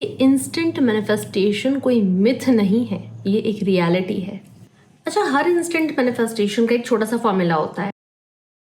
Instant manifestation कोई myth नहीं है, ये एक रियलिटी है। अच्छा, हर इंस्टेंट मैनिफेस्टेशन का एक छोटा सा फॉर्मूला होता है।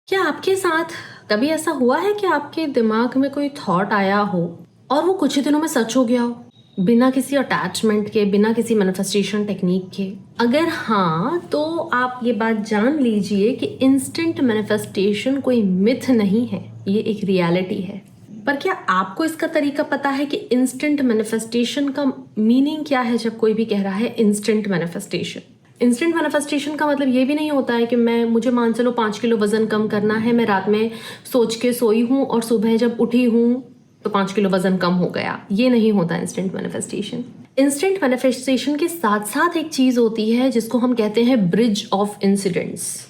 क्या आपके साथ कभी ऐसा हुआ है कि आपके दिमाग में कोई थॉट आया हो और वो कुछ ही दिनों में सच हो गया हो, बिना किसी अटैचमेंट के, बिना किसी मैनिफेस्टेशन टेक्निक के? अगर हाँ, तो आप ये बात जान लीजिए कि इंस्टेंट मैनिफेस्टेशन कोई मिथ नहीं है, ये एक रियलिटी है। पर क्या आपको इसका तरीका पता है कि इंस्टेंट मैनिफेस्टेशन का मीनिंग क्या है? जब कोई भी कह रहा है इंस्टेंट मैनिफेस्टेशन का मतलब ये भी नहीं होता है कि मुझे मान चलो 5 किलो वजन कम करना है, मैं रात में सोच के सोई हूँ और सुबह जब उठी हूँ तो 5 किलो वजन कम हो गया। ये नहीं होता इंस्टेंट मैनिफेस्टेशन। इंस्टेंट मैनिफेस्टेशन के साथ साथ एक चीज होती है जिसको हम कहते हैं ब्रिज ऑफ इंसिडेंट्स।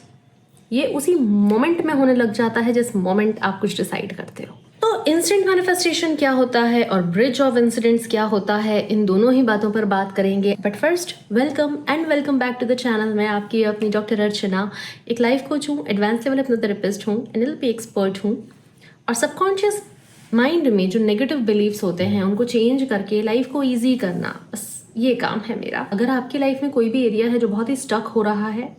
ये उसी मोमेंट में होने लग जाता है जिस मोमेंट आप कुछ डिसाइड करते हो। तो इंस्टेंट मैनिफेस्टेशन क्या होता है और ब्रिज ऑफ इंसिडेंट्स क्या होता है, इन दोनों ही बातों पर बात करेंगे। But first, welcome back to the channel. मैं आपकी अपनी डॉक्टर अर्चना, एक लाइफ कोच हूँ, एडवांस लेवल हिप्नोथेरेपिस्ट हूँ, एनएलपी एक्सपर्ट हूँ। और सबकॉन्शियस माइंड में जो नेगेटिव बिलीव्स होते हैं उनको चेंज करके लाइफ को ईजी करना, बस ये काम है मेरा। अगर आपकी लाइफ में कोई भी एरिया है जो बहुत ही स्टक हो रहा है,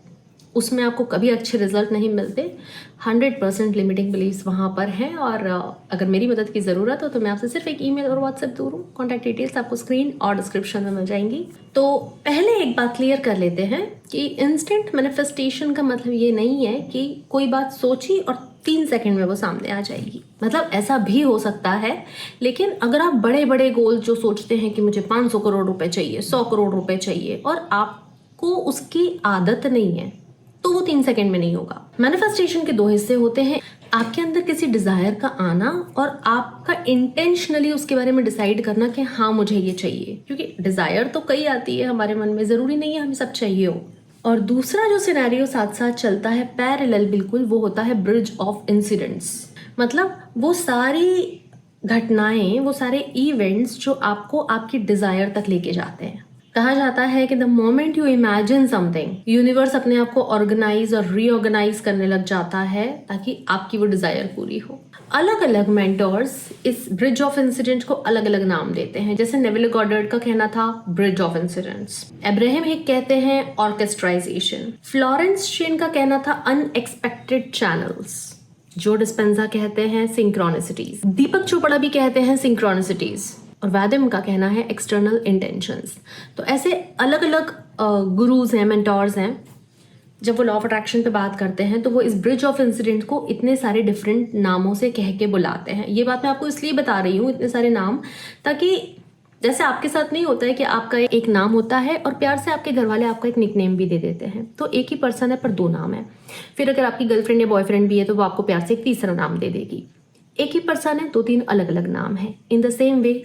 उसमें आपको कभी अच्छे रिजल्ट नहीं मिलते, 100% लिमिटिंग बिलीव्स वहाँ पर हैं, और अगर मेरी मदद की ज़रूरत हो तो मैं आपसे सिर्फ एक ईमेल और व्हाट्सएप दूर हूँ। कॉन्टैक्ट डिटेल्स आपको स्क्रीन और डिस्क्रिप्शन में मिल जाएंगी। तो पहले एक बात क्लियर कर लेते हैं कि इंस्टेंट मैनिफेस्टेशन का मतलब ये नहीं है कि कोई बात सोची और 3 सेकंड में वो सामने आ जाएगी। मतलब ऐसा भी हो सकता है, लेकिन अगर आप बड़े बड़े गोल जो सोचते हैं कि मुझे 500 करोड़ रुपए चाहिए, 100 करोड़ रुपए चाहिए, और आपको उसकी आदत नहीं है, तो वो 3 सेकंड में नहीं होगा। मैनिफेस्टेशन के 2 हिस्से होते हैं, आपके अंदर किसी डिजायर का आना और आपका इंटेंशनली उसके बारे में डिसाइड करना कि हाँ मुझे ये चाहिए। क्योंकि डिजायर तो कई आती है हमारे मन में, जरूरी नहीं है हमें सब चाहिए हो। और दूसरा जो सिनेरियो साथ साथ चलता है पैरेलल बिल्कुल, वो होता है ब्रिज ऑफ इंसिडेंट्स। मतलब वो सारी घटनाएं, वो सारे इवेंट्स जो आपको आपकी डिजायर तक लेके जाते हैं। कहा जाता है कि the moment you imagine something, universe अपने आप को ऑर्गेनाइज और रीऑर्गेनाइज करने लग जाता है ताकि आपकी वो डिजायर पूरी हो। अलग अलग मेंटर्स इस ब्रिज ऑफ इंसिडेंट को अलग अलग नाम देते हैं। जैसे नेविल गॉडर्ड का कहना था ब्रिज ऑफ इंसिडेंट्स, अब्राहम हिक कहते हैं ऑर्केस्ट्राइजेशन, फ्लोरेंस शेन का कहना था अनएक्सपेक्टेड चैनल्स, जो डिस्पेंजा कहते हैं सिंक्रोनिसिटीज, दीपक चोपड़ा भी कहते हैं सिंक्रोनिसिटीज, और वैदिम का कहना है एक्सटर्नल इंटेंशंस। तो ऐसे अलग अलग गुरुज हैं, मेंटोर्स हैं, जब वो लॉ ऑफ अट्रैक्शन पे बात करते हैं तो वो इस ब्रिज ऑफ इंसिडेंट को इतने सारे डिफरेंट नामों से कह के बुलाते हैं। ये बात मैं आपको इसलिए बता रही हूँ, इतने सारे नाम, ताकि जैसे आपके साथ नहीं होता है कि आपका एक नाम होता है और प्यार से आपके घर वाले आपका एक निकनेम भी दे देते हैं, तो एक ही पर्सन है पर 2 नाम है। फिर अगर आपकी गर्लफ्रेंड या बॉयफ्रेंड भी है तो वो आपको प्यार से एक तीसरा नाम दे देगी। एक ही पर्सन है, 2-3 अलग अलग नाम है। In the same way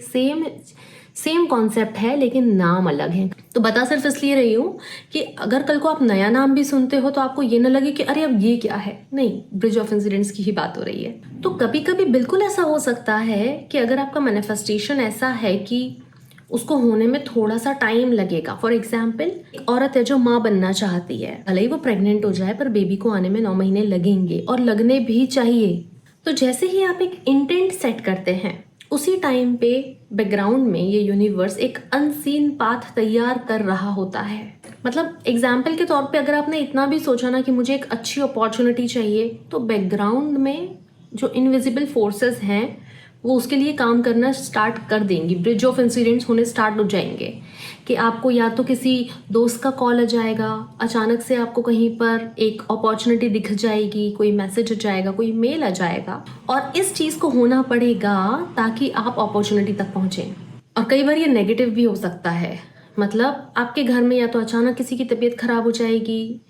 same concept है लेकिन नाम अलग है। तो बता सिर्फ इसलिए रही हूँ कि अगर कल को आप नया नाम भी सुनते हो तो आपको ये ना लगे कि अरे अब ये क्या है। नहीं, ब्रिज ऑफ इंसिडेंट्स की ही बात हो रही है। तो कभी कभी बिल्कुल ऐसा हो सकता है कि अगर आपका मैनिफेस्टेशन ऐसा है कि उसको होने में थोड़ा सा टाइम लगेगा। फॉर एग्जाम्पल, एक औरत है जो माँ बनना चाहती है, भले ही वो प्रेग्नेंट हो जाए पर बेबी को आने में 9 महीने लगेंगे, और लगने भी चाहिए। तो जैसे ही आप एक इंटेंट सेट करते हैं, उसी टाइम पे बैकग्राउंड में ये यूनिवर्स एक अनसीन पाथ तैयार कर रहा होता है। मतलब एग्जाम्पल के तौर पे अगर आपने इतना भी सोचा ना कि मुझे एक अच्छी अपॉर्चुनिटी चाहिए, तो बैकग्राउंड में जो इनविजिबल फोर्सेस हैं वो उसके लिए काम करना स्टार्ट कर देंगी। ब्रिज ऑफ इंसिडेंट्स होने स्टार्ट हो जाएंगे कि आपको या तो किसी दोस्त का कॉल आ जाएगा, अचानक से आपको कहीं पर एक अपॉर्चुनिटी दिख जाएगी, कोई मैसेज आ जाएगा, कोई मेल आ जाएगा, और इस चीज़ को होना पड़ेगा ताकि आप अपॉर्चुनिटी तक पहुँचें। और कई बार ये नेगेटिव भी हो सकता है। मतलब आपके घर में या तो अचानक किसी की तबीयत खराब हो जाएगी,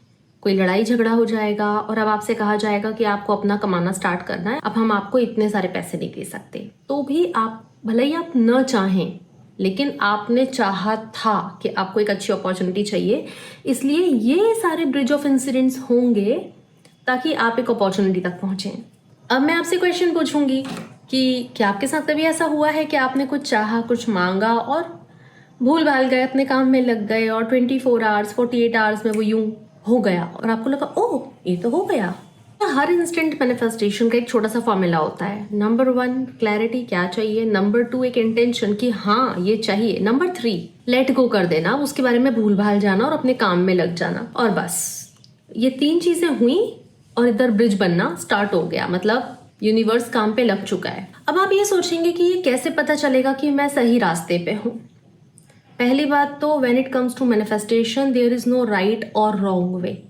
कोई लड़ाई झगड़ा हो जाएगा, और अब आपसे कहा जाएगा कि आपको अपना कमाना स्टार्ट करना है, अब हम आपको इतने सारे पैसे नहीं दे सकते। तो भी आप, भले ही आप न चाहें, लेकिन आपने चाहा था कि आपको एक अच्छी अपॉर्चुनिटी चाहिए, इसलिए ये सारे ब्रिज ऑफ इंसिडेंट्स होंगे ताकि आप एक अपॉर्चुनिटी तक पहुंचें। अब मैं आपसे क्वेश्चन पूछूंगी कि क्या आपके साथ कभी ऐसा हुआ है कि आपने कुछ चाहा, कुछ मांगा और भूल भाल गए, अपने काम में लग गए, और 24 आवर्स 48 आवर्स में वो यूं हो गया और आपको लगा ओह ये तो हो गया, तो हर इंस्टेंट मैनिफेस्टेशन का एक छोटा सा फॉर्मूला होता है। नंबर 1 क्लैरिटी, क्या चाहिए। नंबर 2 एक इंटेंशन कि हाँ ये चाहिए। नंबर 3 लेट गो कर देना, उसके बारे में भूल भाल जाना और अपने काम में लग जाना। और बस ये 3 चीजें हुई और इधर ब्रिज बनना स्टार्ट हो गया, मतलब यूनिवर्स काम पे लग चुका है। अब आप ये सोचेंगे कि ये कैसे पता चलेगा कि मैं सही रास्ते पे हूँ। पहली बात तो when it comes to manifestation there is no right और रॉन्ग वे।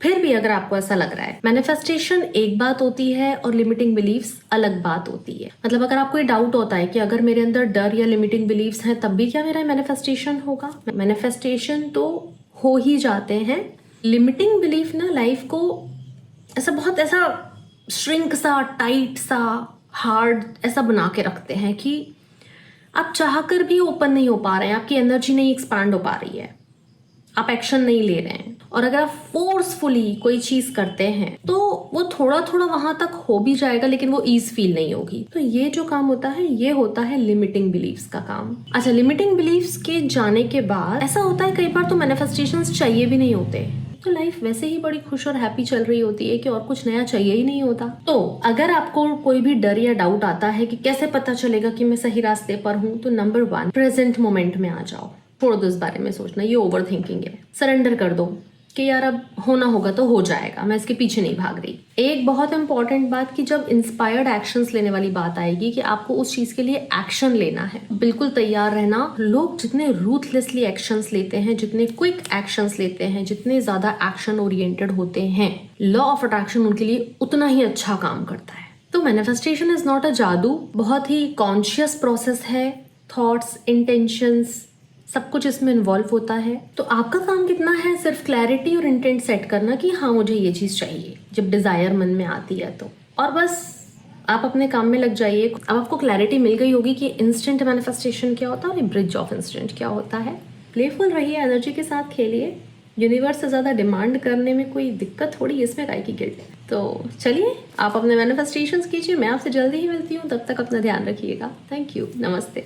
फिर भी अगर आपको ऐसा लग रहा है, मैनिफेस्टेशन एक बात होती है और लिमिटिंग बिलीव्स अलग बात होती है। मतलब अगर आपको ये डाउट होता है कि अगर मेरे अंदर डर या लिमिटिंग बिलीव्स हैं तब भी क्या मेरा मैनिफेस्टेशन होगा, मैनिफेस्टेशन तो हो ही जाते हैं। लिमिटिंग बिलीफ ना लाइफ को ऐसा बहुत ऐसा श्रिंक सा, टाइट सा, हार्ड ऐसा बना के रखते हैं कि आप चाहकर भी ओपन नहीं हो पा रहे हैं, आपकी एनर्जी नहीं एक्सपांड हो पा रही है, आप एक्शन नहीं ले रहे हैं। और अगर आप फोर्सफुली कोई चीज करते हैं तो वो थोड़ा थोड़ा वहां तक हो भी जाएगा लेकिन वो ईज फील नहीं होगी। तो ये जो काम होता है ये होता है लिमिटिंग बिलीव्स का काम। अच्छा, लिमिटिंग बिलीव्स के जाने के बाद ऐसा होता है कई बार तो मैनिफेस्टेशंस चाहिए भी नहीं होते, तो लाइफ वैसे ही बड़ी खुश और हैप्पी चल रही होती है कि और कुछ नया चाहिए ही नहीं होता। तो अगर आपको कोई भी डर या डाउट आता है कि कैसे पता चलेगा कि मैं सही रास्ते पर हूँ, तो नंबर 1 प्रेजेंट मोमेंट में आ जाओ। छोड़ दो इस बारे में सोचना, ये ओवर थिंकिंग है। सरेंडर कर दो कि यार अब होना होगा तो हो जाएगा, मैं इसके पीछे नहीं भाग रही। एक बहुत इंपॉर्टेंट बात कि जब इंस्पायर्ड एक्शंस लेने वाली बात आएगी कि आपको उस चीज के लिए एक्शन लेना है, बिल्कुल तैयार रहना। लोग जितने रूथलेसली एक्शंस लेते हैं, जितने क्विक एक्शंस लेते हैं, जितने ज्यादा एक्शन ओरिएंटेड होते हैं, लॉ ऑफ अट्रैक्शन उनके लिए उतना ही अच्छा काम करता है। तो मैनिफेस्टेशन इज नॉट अ जादू, बहुत ही कॉन्शियस प्रोसेस है। थॉट्स, इंटेंशंस, सब कुछ इसमें इन्वॉल्व होता है। तो आपका काम कितना है, सिर्फ क्लैरिटी और इंटेंट सेट करना कि हाँ मुझे ये चीज चाहिए जब डिजायर मन में आती है तो, और बस आप अपने काम में लग जाइए। अब आपको क्लैरिटी मिल गई होगी कि इंस्टेंट मैनिफेस्टेशन क्या होता है और ये ब्रिज ऑफ इंस्टेंट क्या होता है। प्लेफुल रहिए, एनर्जी के साथ खेलिए। यूनिवर्स से ज्यादा डिमांड करने में कोई दिक्कत थोड़ी, इसमें काहे की गिल्ट है। तो चलिए आप अपने मैनिफेस्टेशंस कीजिए, मैं आपसे जल्दी ही मिलती हूँ, तब तक अपना ध्यान रखिएगा। थैंक यू, नमस्ते।